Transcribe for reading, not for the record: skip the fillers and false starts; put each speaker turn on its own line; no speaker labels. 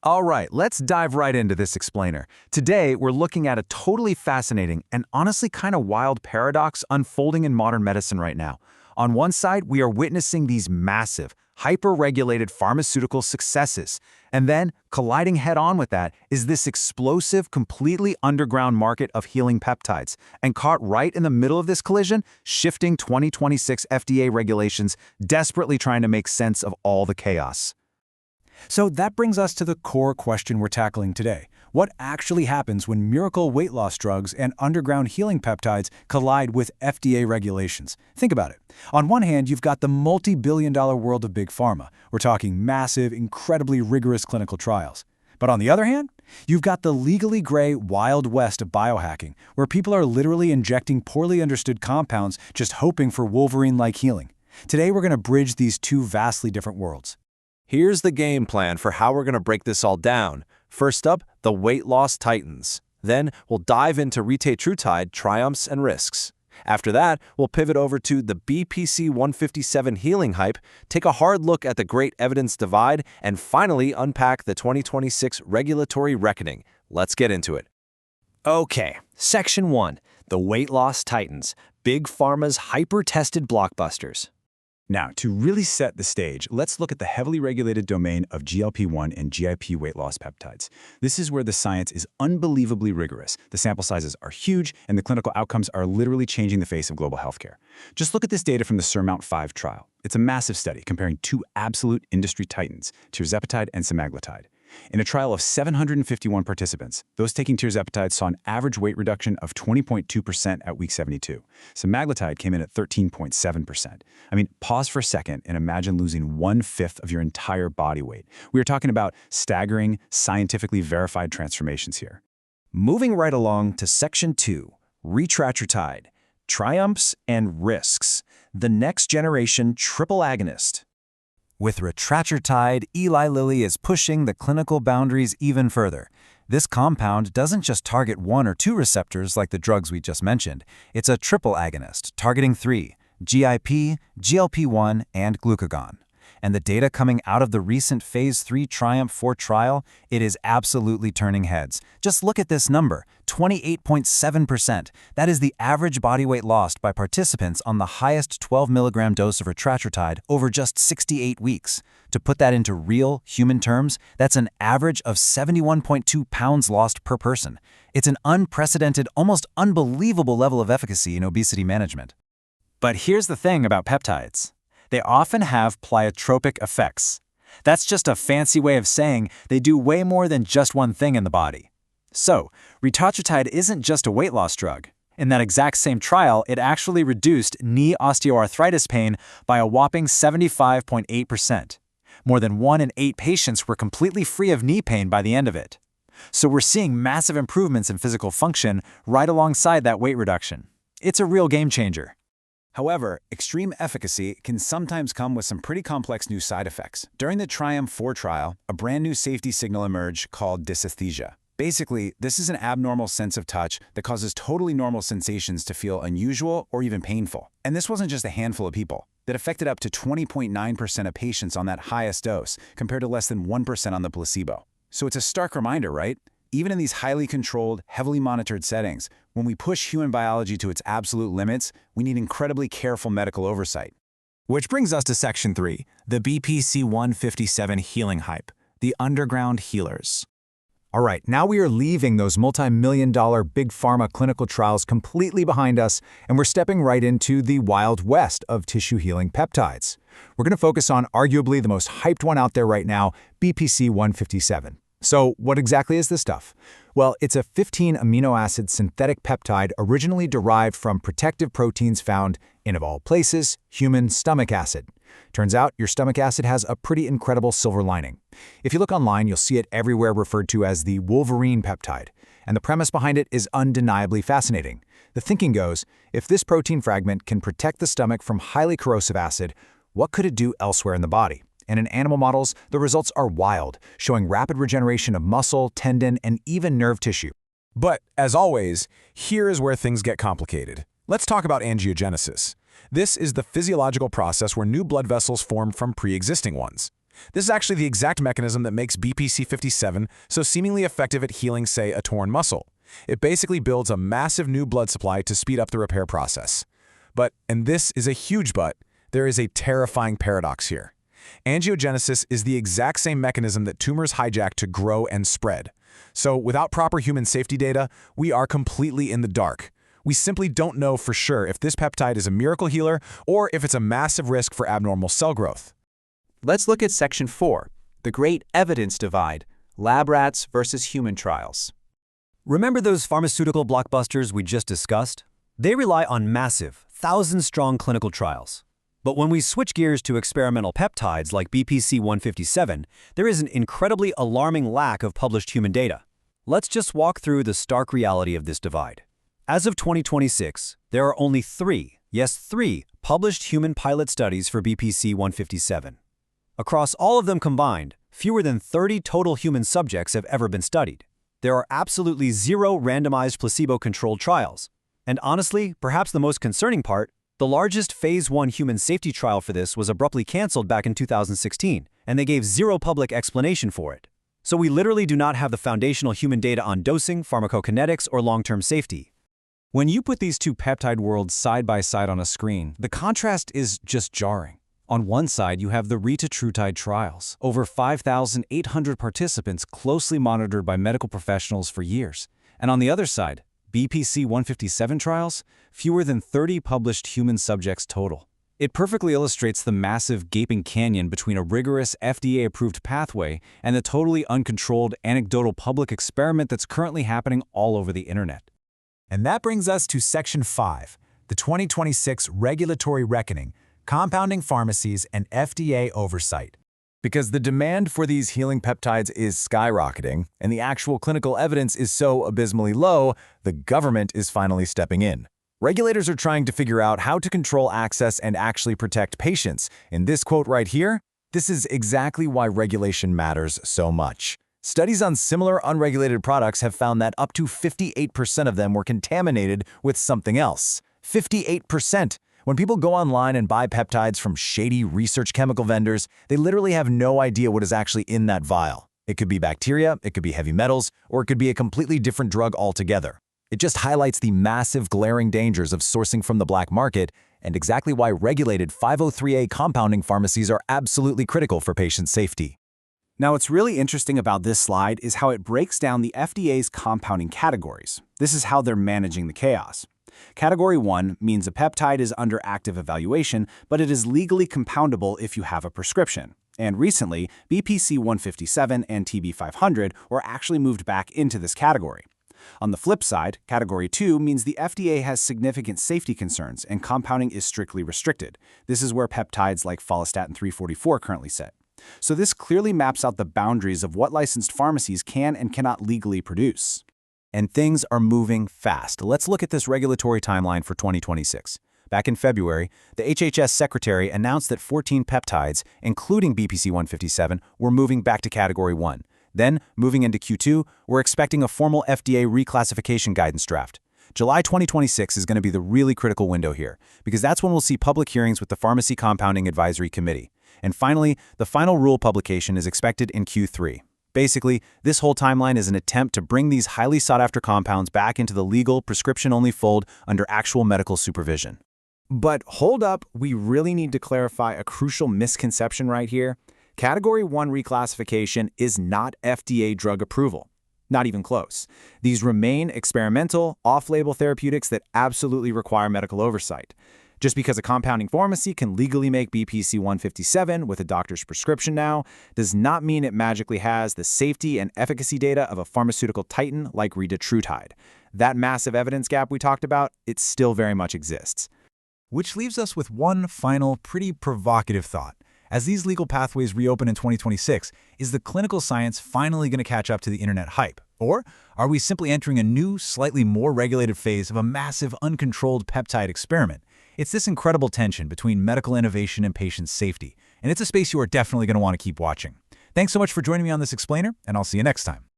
All right, let's dive right into this explainer. Today, we're looking at a totally fascinating and honestly kind of wild paradox unfolding in modern medicine right now. On one side, we are witnessing these massive, hyper-regulated pharmaceutical successes. And then, colliding head-on with that is this explosive, completely underground market of healing peptides. And caught right in the middle of this collision, shifting 2026 FDA regulations, desperately trying to make sense of all the chaos.
So that brings us to the core question we're tackling today. What actually happens when miracle weight loss drugs and underground healing peptides collide with FDA regulations? Think about it. On one hand, you've got the multi-billion-dollar world of big pharma. We're talking massive, incredibly rigorous clinical trials. But on the other hand, you've got the legally gray Wild West of biohacking, where people are literally injecting poorly understood compounds just hoping for Wolverine-like healing. Today, we're going to bridge these two vastly different worlds.
Here's the game plan for how we're going to break this all down. First up, the weight loss titans. Then we'll dive into Retatrutide triumphs and risks. After that, we'll pivot over to the BPC 157 healing hype, take a hard look at the great evidence divide, and finally unpack the 2026 regulatory reckoning. Let's get into it.
Okay, Section 1, the weight loss titans, Big Pharma's hyper-tested blockbusters.
Now, to really set the stage, let's look at the heavily regulated domain of GLP-1 and GIP weight loss peptides. This is where the science is unbelievably rigorous. The sample sizes are huge, and the clinical outcomes are literally changing the face of global healthcare. Just look at this data from the SURMOUNT-5 trial. It's a massive study comparing two absolute industry titans, tirzepatide and semaglutide. In a trial of 751 participants, those taking tirzepatide saw an average weight reduction of 20.2% at week 72. Semaglutide came in at 13.7%. I mean, pause for a second and imagine losing 1/5 of your entire body weight. We are talking about staggering, scientifically verified transformations here.
Moving right along to Section 2, Retatrutide, triumphs and risks, the next generation triple agonist. With Retatrutide, Eli Lilly is pushing the clinical boundaries even further. This compound doesn't just target one or two receptors like the drugs we just mentioned. It's a triple agonist targeting three: GIP, GLP-1, and glucagon. And the data coming out of the recent Phase 3 TRIUMPH-4 trial, it is absolutely turning heads. Just look at this number, 28.7%. That is the average body weight lost by participants on the highest 12 milligram dose of Retatrutide over just 68 weeks. To put that into real human terms, that's an average of 71.2 pounds lost per person. It's an unprecedented, almost unbelievable level of efficacy in obesity management. But here's the thing about peptides. They often have pleiotropic effects. That's just a fancy way of saying they do way more than just one thing in the body. So, Retatrutide isn't just a weight loss drug. In that exact same trial, it actually reduced knee osteoarthritis pain by a whopping 75.8%. More than 1 in 8 patients were completely free of knee pain by the end of it. So we're seeing massive improvements in physical function right alongside that weight reduction. It's a real game changer.
However, extreme efficacy can sometimes come with some pretty complex new side effects. During the TRIUMPH-4 trial, a brand new safety signal emerged called dysesthesia. Basically, this is an abnormal sense of touch that causes totally normal sensations to feel unusual or even painful. And this wasn't just a handful of people. That affected up to 20.9% of patients on that highest dose, compared to less than 1% on the placebo. So it's a stark reminder, right? Even in these highly controlled, heavily monitored settings, when we push human biology to its absolute limits, we need incredibly careful medical oversight.
Which brings us to Section 3, the BPC 157 healing hype, the underground healers.
All right, now we are leaving those multi-million-dollar big pharma clinical trials completely behind us, and we're stepping right into the Wild West of tissue-healing peptides. We're going to focus on arguably the most hyped one out there right now, BPC 157. So what exactly is this stuff? Well, it's a 15 amino acid synthetic peptide originally derived from protective proteins found in, of all places, human stomach acid. Turns out your stomach acid has a pretty incredible silver lining. If you look online, you'll see it everywhere referred to as the Wolverine peptide. And the premise behind it is undeniably fascinating. The thinking goes, if this protein fragment can protect the stomach from highly corrosive acid, what could it do elsewhere in the body? And in animal models, the results are wild, showing rapid regeneration of muscle, tendon, and even nerve tissue.
But, as always, here is where things get complicated. Let's talk about angiogenesis. This is the physiological process where new blood vessels form from pre-existing ones.
This is actually the exact mechanism that makes BPC-57 so seemingly effective at healing, say, a torn muscle. It basically builds a massive new blood supply to speed up the repair process. But, and this is a huge but, there is a terrifying paradox here. Angiogenesis is the exact same mechanism that tumors hijack to grow and spread. So without proper human safety data, we are completely in the dark. We simply don't know for sure if this peptide is a miracle healer or if it's a massive risk for abnormal cell growth.
Let's look at Section 4, the Great Evidence Divide, Lab Rats versus Human Trials.
Remember those pharmaceutical blockbusters we just discussed? They rely on massive, thousand-strong clinical trials. But when we switch gears to experimental peptides like BPC-157, there is an incredibly alarming lack of published human data. Let's just walk through the stark reality of this divide. As of 2026, there are only three published human pilot studies for BPC-157. Across all of them combined, fewer than 30 total human subjects have ever been studied. There are absolutely zero randomized placebo-controlled trials. And honestly, perhaps the most concerning part, the largest Phase 1 human safety trial for this was abruptly canceled back in 2016, and they gave zero public explanation for it. So we literally do not have the foundational human data on dosing, pharmacokinetics, or long-term safety.
When you put these two peptide worlds side by side on a screen, the contrast is just jarring. On one side, you have the Retatrutide trials, over 5,800 participants closely monitored by medical professionals for years. And on the other side, BPC-157 trials, fewer than 30 published human subjects total. It perfectly illustrates the massive gaping canyon between a rigorous FDA-approved pathway and the totally uncontrolled anecdotal public experiment that's currently happening all over the internet.
And that brings us to Section 5, the 2026 Regulatory Reckoning, Compounding Pharmacies and FDA Oversight. Because the demand for these healing peptides is skyrocketing, and the actual clinical evidence is so abysmally low, the government is finally stepping in. Regulators are trying to figure out how to control access and actually protect patients. In this quote right here, this is exactly why regulation matters so much. Studies on similar unregulated products have found that up to 58% of them were contaminated with something else. 58%! When people go online and buy peptides from shady research chemical vendors, they literally have no idea what is actually in that vial. It could be bacteria, it could be heavy metals, or it could be a completely different drug altogether. It just highlights the massive glaring dangers of sourcing from the black market and exactly why regulated 503A compounding pharmacies are absolutely critical for patient safety.
Now, what's really interesting about this slide is how it breaks down the FDA's compounding categories. This is how they're managing the chaos. Category 1 means a peptide is under active evaluation, but it is legally compoundable if you have a prescription. And recently, BPC-157 and TB500 were actually moved back into this category. On the flip side, Category 2 means the FDA has significant safety concerns and compounding is strictly restricted. This is where peptides like follistatin 344 currently sit. So this clearly maps out the boundaries of what licensed pharmacies can and cannot legally produce.
And things are moving fast. Let's look at this regulatory timeline for 2026. Back in February, the HHS secretary announced that 14 peptides, including BPC-157, were moving back to Category 1. Then, moving into Q2, we're expecting a formal FDA reclassification guidance draft. July 2026 is going to be the really critical window here, because that's when we'll see public hearings with the Pharmacy Compounding Advisory Committee. And finally, the final rule publication is expected in Q3. Basically, this whole timeline is an attempt to bring these highly sought-after compounds back into the legal, prescription-only fold under actual medical supervision.
But hold up, we really need to clarify a crucial misconception right here. Category 1 reclassification is not FDA drug approval. Not even close. These remain experimental, off-label therapeutics that absolutely require medical oversight. Just because a compounding pharmacy can legally make BPC-157 with a doctor's prescription now, does not mean it magically has the safety and efficacy data of a pharmaceutical titan like Retatrutide. That massive evidence gap we talked about, it still very much exists. Which leaves us with one final, pretty provocative thought. As these legal pathways reopen in 2026, is the clinical science finally going to catch up to the internet hype? Or are we simply entering a new, slightly more regulated phase of a massive, uncontrolled peptide experiment? It's this incredible tension between medical innovation and patient safety, and it's a space you are definitely going to want to keep watching. Thanks so much for joining me on this explainer, and I'll see you next time.